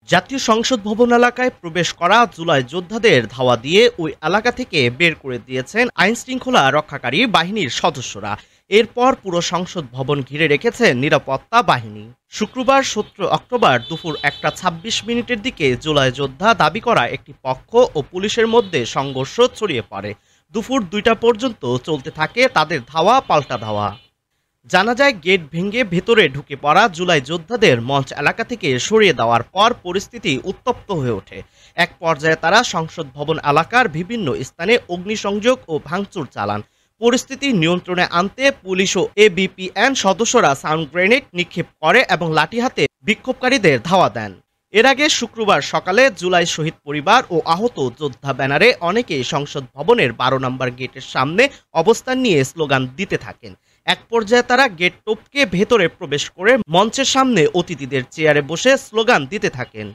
জাতীয় সংসদ ভবন এলাকায় প্রবেশ করা জুলাই যোদ্ধাদের ধাওয়া দিয়ে ওই এলাকা থেকে বের করে দিয়েছেন আইনশৃঙ্খলা রক্ষাকারী বাহিনীর সদস্যরা। এরপর পুরো সংসদ ভবন ঘিরে রেখেছে নিরাপত্তা বাহিনী। শুক্রবার 17 অক্টোবর দুপুর 1:26 দিকে জুলাই যোদ্ধা দাবি করা একটি পক্ষ ও পুলিশের মধ্যে সংঘর্ষ ছড়িয়ে পড়ে। দুপুর 2টা পর্যন্ত চলতে থাকে তাদের ধাওয়া পাল্টা ধাওয়া। জানা যায়, গেট ভেঙে ভেতরে ঢুকে পড়া জুলাই যোদ্ধাদের মঞ্চ এলাকা থেকে সরিয়ে দেওয়ার পর পরিস্থিতি উত্তপ্ত হয়ে ওঠে। এক পর্যায়ে তারা সংসদ ভবন এলাকার বিভিন্ন স্থানে অগ্নিসংযোগ ও ভাঙচুর চালান। পরিস্থিতি নিয়ন্ত্রণে আনতে পুলিশ ও এবিপিএন সদস্যরা সাউন্ড গ্রেনেড নিক্ষেপ করে এবং লাঠি হাতে বিক্ষোভকারীদের ধাওয়া দেন। এর আগে শুক্রবার সকালে জুলাই শহীদ পরিবার ও আহত যোদ্ধা ব্যানারে অনেকেই সংসদ ভবনের 12 নম্বর গেটের সামনে অবস্থান নিয়ে স্লোগান দিতে থাকেন। এক পর্যায়ে তারা গেট টপকে ভেতরে প্রবেশ করে মঞ্চের সামনে অতিথিদের চেয়ারে বসে স্লোগান দিতে থাকেন।